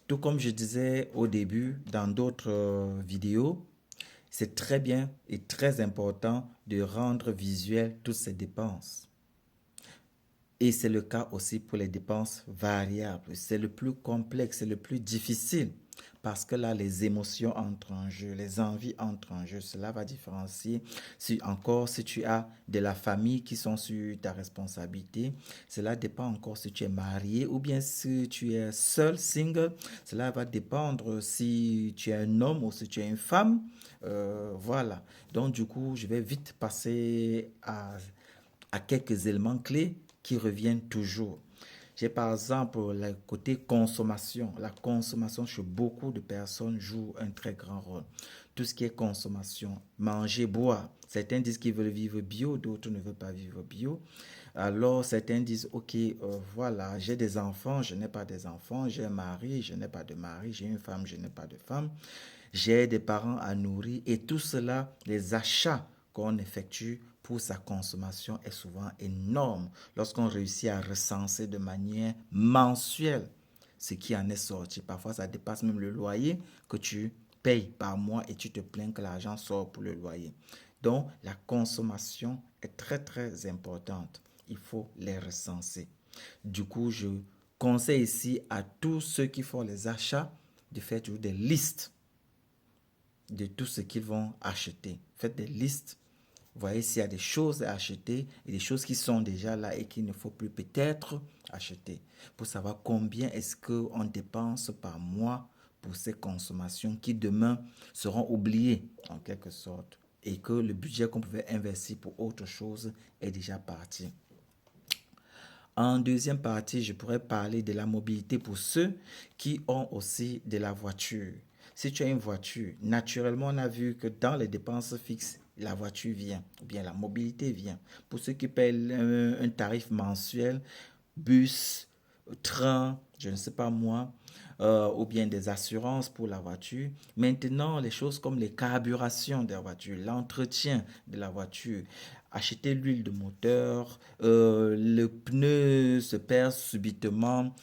Tout comme je disais au début dans d'autres vidéos, c'est très bien et très important de rendre visuel toutes ces dépenses. Et c'est le cas aussi pour les dépenses variables. C'est le plus complexe, c'est le plus difficile parce que là, les émotions entrent en jeu, les envies entrent en jeu. Cela va différencier. Si encore, si tu as de la famille qui sont sur ta responsabilité, cela dépend encore si tu es marié ou bien si tu es seul, single. Cela va dépendre si tu es un homme ou si tu es une femme. Voilà. Donc, du coup, je vais vite passer à quelques éléments clés qui reviennent toujours. J'ai par exemple le côté consommation. La consommation chez beaucoup de personnes joue un très grand rôle. Tout ce qui est consommation, manger, boire. Certains disent qu'ils veulent vivre bio, d'autres ne veulent pas vivre bio. Alors certains disent, ok, voilà, j'ai des enfants, je n'ai pas des enfants, j'ai un mari, je n'ai pas de mari, j'ai une femme, je n'ai pas de femme, j'ai des parents à nourrir et tout cela, les achats qu'on effectue pour sa consommation est souvent énorme lorsqu'on réussit à recenser de manière mensuelle ce qui en est sorti. Parfois, ça dépasse même le loyer que tu payes par mois et tu te plains que l'argent sort pour le loyer. Donc, la consommation est très, très importante. Il faut les recenser. Du coup, je conseille ici à tous ceux qui font les achats de faire toujours des listes de tout ce qu'ils vont acheter. Faites des listes. Voyez s'il y a des choses à acheter et des choses qui sont déjà là et qu'il ne faut plus peut-être acheter. Pour savoir combien est-ce qu'on dépense par mois pour ces consommations qui demain seront oubliées en quelque sorte. Et que le budget qu'on pouvait investir pour autre chose est déjà parti. En deuxième partie, je pourrais parler de la mobilité pour ceux qui ont aussi de la voiture. Si tu as une voiture, naturellement, on a vu que dans les dépenses fixes, la voiture vient, ou bien la mobilité vient. Pour ceux qui paient un tarif mensuel, bus, train, je ne sais pas moi, ou bien des assurances pour la voiture. Maintenant, les choses comme les carburations de la voiture, l'entretien de la voiture, acheter l'huile de moteur, le pneu se perce subitement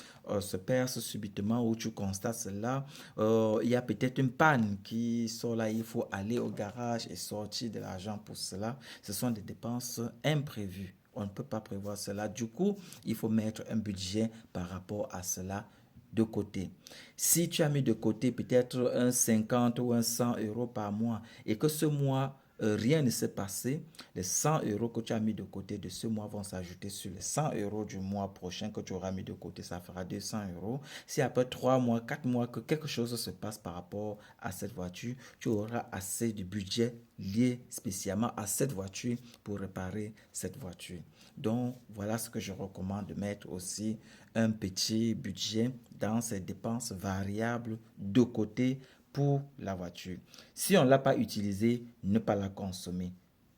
où tu constates cela. Il y a peut-être une panne qui sort là, il faut aller au garage et sortir de l'argent pour cela. Ce sont des dépenses imprévues. On ne peut pas prévoir cela. Du coup, il faut mettre un budget par rapport à cela de côté. Si tu as mis de côté peut-être un 50 ou un 100 euros par mois et que ce mois, rien ne s'est passé, les 100 euros que tu as mis de côté de ce mois vont s'ajouter sur les 100 euros du mois prochain que tu auras mis de côté, ça fera 200 euros. Si après 3 mois, 4 mois que quelque chose se passe par rapport à cette voiture, tu auras assez de budget lié spécialement à cette voiture pour réparer cette voiture. Donc, voilà ce que je recommande de mettre aussi un petit budget dans ces dépenses variables de côté pour la voiture. Si on ne l'a pas utilisée, ne pas la consommer.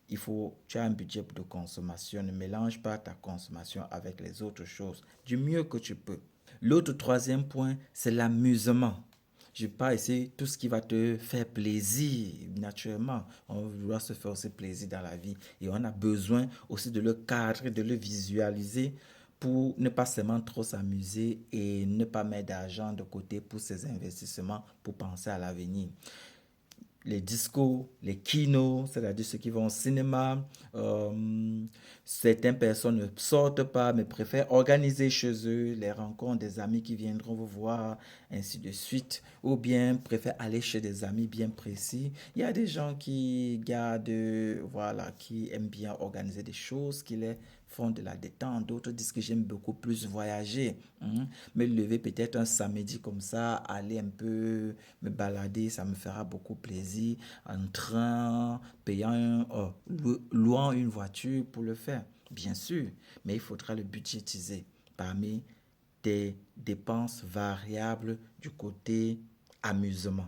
Tu as un budget de consommation, ne mélange pas ta consommation avec les autres choses du mieux que tu peux. L'autre troisième point, c'est l'amusement. Je parle ici tout ce qui va te faire plaisir naturellement. On doit se faire aussi plaisir dans la vie et on a besoin aussi de le cadrer, de le visualiser pour ne pas seulement trop s'amuser et ne pas mettre d'argent de côté pour ses investissements, pour penser à l'avenir. Les discos, les kinos, c'est-à-dire ceux qui vont au cinéma. Certaines personnes ne sortent pas, mais préfèrent organiser chez eux les rencontres des amis qui viendront vous voir, ainsi de suite. Ou bien préfèrent aller chez des amis bien précis. Il y a des gens qui gardent, voilà, qui aiment bien organiser des choses, qui les font de la détente. D'autres disent que j'aime beaucoup plus voyager. Me lever peut-être un samedi comme ça, aller un peu me balader, ça me fera beaucoup plaisir. En train, louant une voiture pour le faire. Bien sûr, mais il faudra le budgétiser parmi tes dépenses variables du côté amusement.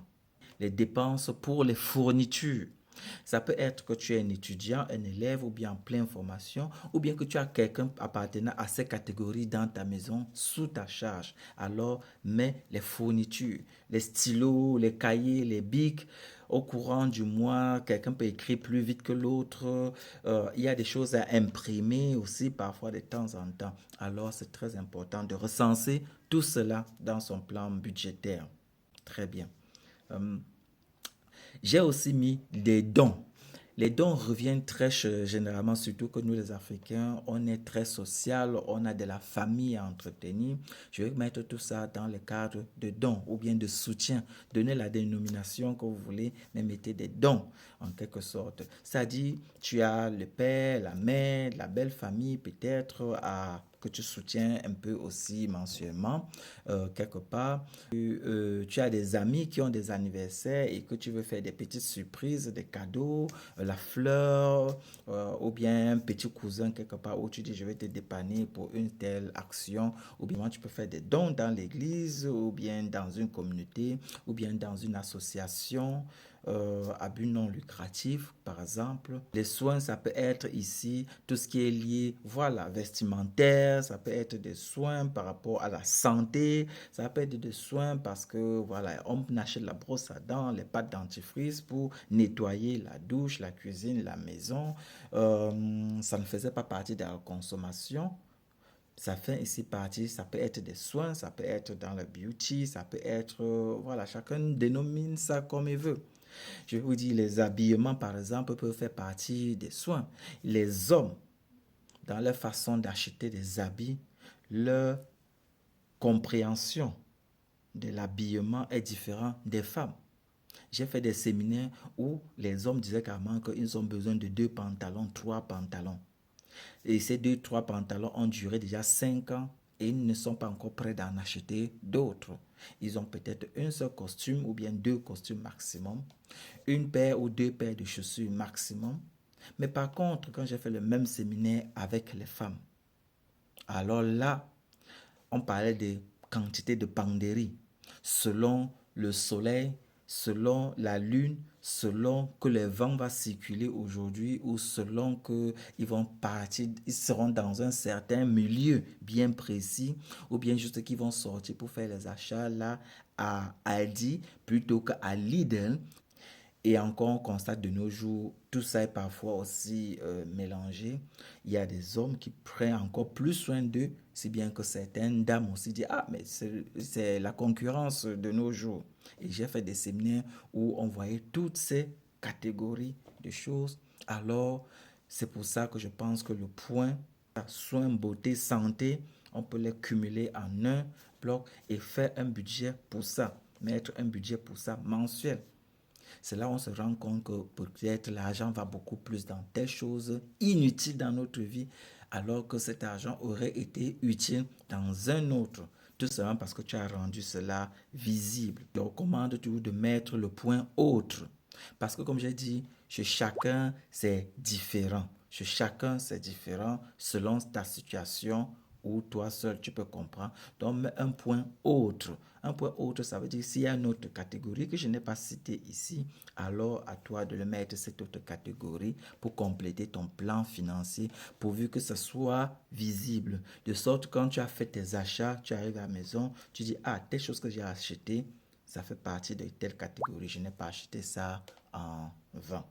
Les dépenses pour les fournitures. Ça peut être que tu es un étudiant, un élève ou bien en pleine formation ou bien que tu as quelqu'un appartenant à ces catégories dans ta maison sous ta charge. Alors, mets les fournitures, les stylos, les cahiers, les bics. Au courant du mois, quelqu'un peut écrire plus vite que l'autre. Il y a des choses à imprimer aussi parfois de temps en temps. Alors, c'est très important de recenser tout cela dans son plan budgétaire. Très bien. Euh, j'ai aussi mis des dons. Les dons reviennent très généralement, surtout que nous les Africains, on est très social, on a de la famille à entretenir. Je vais mettre tout ça dans le cadre de dons ou bien de soutien. Donnez la dénomination que vous voulez, mais mettez des dons en quelque sorte. Ça dit, tu as le père, la mère, la belle famille peut-être que tu soutiens un peu aussi mensuellement, quelque part. Tu as des amis qui ont des anniversaires et que tu veux faire des petites surprises, des cadeaux, la fleur, ou bien un petit cousin quelque part où tu dis je vais te dépanner pour une telle action, ou bien tu peux faire des dons dans l'église, ou bien dans une communauté, ou bien dans une association à but non lucratif, par exemple. Les soins, ça peut être ici tout ce qui est lié, voilà, vestimentaire, ça peut être des soins par rapport à la santé, ça peut être des soins parce que, voilà, on achète la brosse à dents, les pâtes dentifrice pour nettoyer la douche, la cuisine, la maison. Ça ne faisait pas partie de la consommation. Ça fait ici partie, ça peut être des soins, ça peut être dans le beauty, ça peut être, voilà, chacun dénomine ça comme il veut. Je vais vous dire, les habillements, par exemple, peuvent faire partie des soins. Les hommes, dans leur façon d'acheter des habits, leur compréhension de l'habillement est différente des femmes. J'ai fait des séminaires où les hommes disaient carrément qu'ils ont besoin de 2 pantalons, 3 pantalons. Et ces 2, 3 pantalons ont duré déjà 5 ans et ils ne sont pas encore prêts d'en acheter d'autres. Ils ont peut-être un seul costume ou bien 2 costumes maximum, une paire ou 2 paires de chaussures maximum. Mais par contre, quand j'ai fait le même séminaire avec les femmes, alors là, on parlait de quantité de penderie selon le soleil, selon la lune, selon que le vent va circuler aujourd'hui ou selon que ils vont partir, ils seront dans un certain milieu bien précis ou bien juste qu'ils vont sortir pour faire les achats là à Aldi plutôt qu'à Lidl. Et encore, on constate de nos jours, tout ça est parfois aussi mélangé. Il y a des hommes qui prennent encore plus soin d'eux, si bien que certaines dames aussi disent, ah, mais c'est la concurrence de nos jours. Et j'ai fait des séminaires où on voyait toutes ces catégories de choses. Alors, c'est pour ça que je pense que le point soins, beauté, santé, on peut les cumuler en un bloc et faire un budget pour ça, mettre un budget pour ça mensuel. C'est là où on se rend compte que peut-être l'argent va beaucoup plus dans telle chose inutile dans notre vie, alors que cet argent aurait été utile dans un autre. Tout simplement parce que tu as rendu cela visible. Je recommande toujours de mettre le point autre. Parce que comme j'ai dit, chez chacun, c'est différent. Chez chacun, c'est différent selon ta situation où toi seul tu peux comprendre. Donc, mets un point autre. Un point autre, ça veut dire s'il y a une autre catégorie que je n'ai pas citée ici, alors à toi de le mettre cette autre catégorie pour compléter ton plan financier, pourvu que ce soit visible. De sorte que quand tu as fait tes achats, tu arrives à la maison, tu dis, ah, telle chose que j'ai acheté, ça fait partie de telle catégorie. Je n'ai pas acheté ça en vain.